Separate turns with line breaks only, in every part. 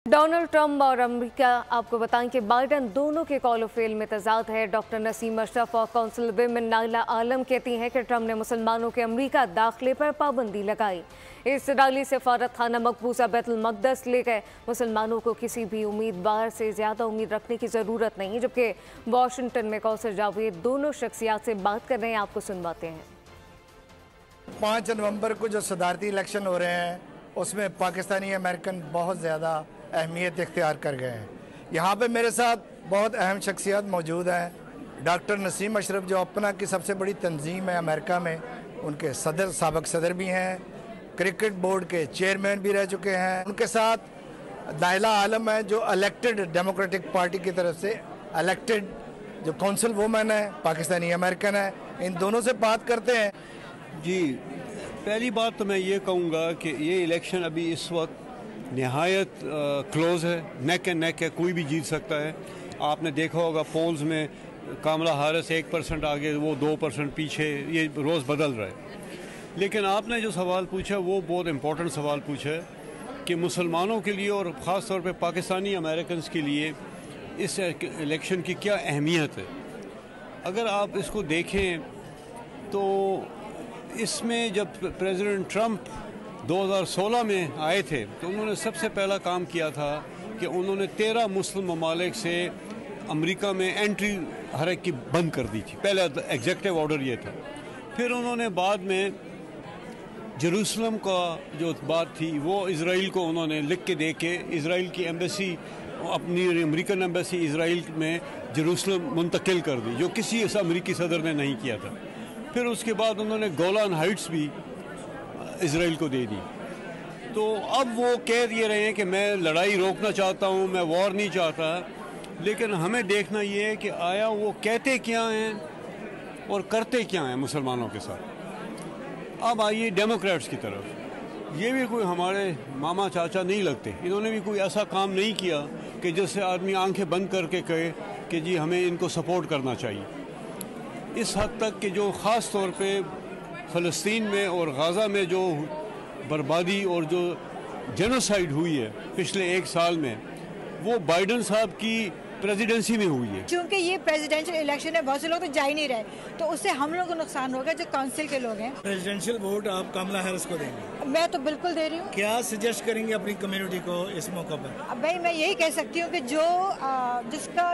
Donald Trump और America आपको बताएं कि बाइडन दोनों के कॉल ऑफ फेल में तजाद है। डॉक्टर नसीम अशरफ और कौंसिल विमेन नाइला आलम कहती हैं कि ट्रंप ने मुसलमानों के अमेरिका दाखिले पर पाबंदी लगाई। इस रैली से फारत खाना मकबूजा बैतुल मक़दस ले गए। मुसलमानों को किसी भी उम्मीदवार से ज़्यादा उम्मीद रखने की ज़रूरत नहीं। जबकि वाशिंगटन में कौसर जावेद दोनों शख्सियात से बात कर रहे हैं, आपको सुनवाते हैं।
5 नवंबर को जो सदारती इलेक्शन हो रहे हैं उसमें पाकिस्तानी अमेरिकन बहुत ज़्यादा अहमियत इख्तियार कर गए हैं। यहाँ पे मेरे साथ बहुत अहम शख्सियत मौजूद हैं। डॉक्टर नसीम अशरफ जो अपना की सबसे बड़ी तंजीम है अमेरिका में, उनके सदर साबिक सदर भी हैं, क्रिकेट बोर्ड के चेयरमैन भी रह चुके हैं। उनके साथ नाइला आलम है जो इलेक्टेड डेमोक्रेटिक पार्टी की तरफ से इलेक्टेड जो कौंसिल वुमेन है, पाकिस्तानी अमेरिकन है। इन दोनों से बात करते हैं।
जी, पहली बात तो मैं ये कहूँगा कि ये इलेक्शन अभी इस वक्त नहायत क्लोज़ है, नेक एंड नेक है, कोई भी जीत सकता है। आपने देखा होगा पोल्स में कमला हैरिस 1% आगे, वो 2% पीछे, ये रोज़ बदल रहा है। लेकिन आपने जो सवाल पूछा वो बहुत इम्पोर्टेंट सवाल पूछा है कि मुसलमानों के लिए और ख़ास तौर पे पाकिस्तानी अमेरिकन्स के लिए इस इलेक्शन की क्या अहमियत है। अगर आप इसको देखें तो इसमें जब प्रेसिडेंट ट्रंप 2016 में आए थे तो उन्होंने सबसे पहला काम किया था कि उन्होंने 13 मुस्लिम ममालिक से अमेरिका में एंट्री हर एक की बंद कर दी थी। पहला एग्जेक्टिव ऑर्डर ये था। फिर उन्होंने बाद में जेरूसलम का जो बात थी वो इजराइल को उन्होंने लिख के दे के इजराइल की एम्बेसी, अपनी अमेरिकन एम्बेसी इजराइल में जेरूसलम मुंतकिल कर दी, जो किसी अमेरिकी सदर ने नहीं किया था। फिर उसके बाद उन्होंने गोलान हाइट्स भी इजराइल को दे दी। तो अब वो कह दिए रहे हैं कि मैं लड़ाई रोकना चाहता हूँ, मैं वॉर नहीं चाहता। लेकिन हमें देखना ये है कि आया वो कहते क्या हैं और करते क्या हैं मुसलमानों के साथ। अब आइए डेमोक्रेट्स की तरफ। ये भी कोई हमारे मामा चाचा नहीं लगते। इन्होंने भी कोई ऐसा काम नहीं किया कि जिससे आदमी आंखें बंद करके कहे कि जी हमें इनको सपोर्ट करना चाहिए। इस हद तक कि जो ख़ास तौर पे फ़लस्तीन में और गाज़ा में जो बर्बादी और जो जेनोसाइड हुई है पिछले 1 साल में, वो बाइडन साहब की प्रेसिडेंसी में हुई है।
क्योंकि ये प्रेसिडेंशियल इलेक्शन है, बहुत से लोग तो जा ही नहीं रहे, तो उससे हम लोगों को नुकसान होगा जो काउंसिल के लोग हैं।
प्रेसिडेंशियल वोट आप कमला हैरिस को देंगे?
मैं तो बिल्कुल दे रही हूँ।
क्या सजेस्ट करेंगे अपनी कम्युनिटी को इस मौके पर?
अब भाई मैं यही कह सकती हूँ कि जो जिसका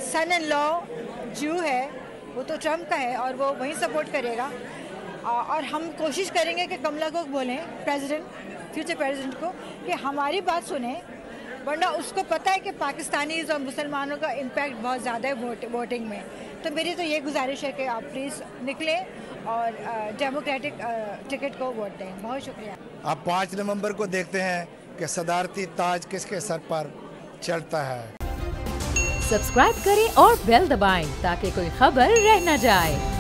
सन इन लॉ जू है वो तो ट्रम्प का है और वो वही सपोर्ट करेगा। और हम कोशिश करेंगे कि कमला को बोलें, फ्यूचर प्रेसिडेंट को, कि हमारी बात सुने, वरना उसको पता है कि पाकिस्तानीज़ और मुसलमानों का इम्पैक्ट बहुत ज़्यादा है वोटिंग में। तो मेरी तो ये गुजारिश है कि आप प्लीज़ निकलें और डेमोक्रेटिक टिकट को वोट दें। बहुत शुक्रिया।
आप 5 नवंबर को देखते हैं कि सदारती ताज किसके सर पर चढ़ता है।
सब्सक्राइब करें और बेल दबाएं ताकि कोई खबर रह न जाए।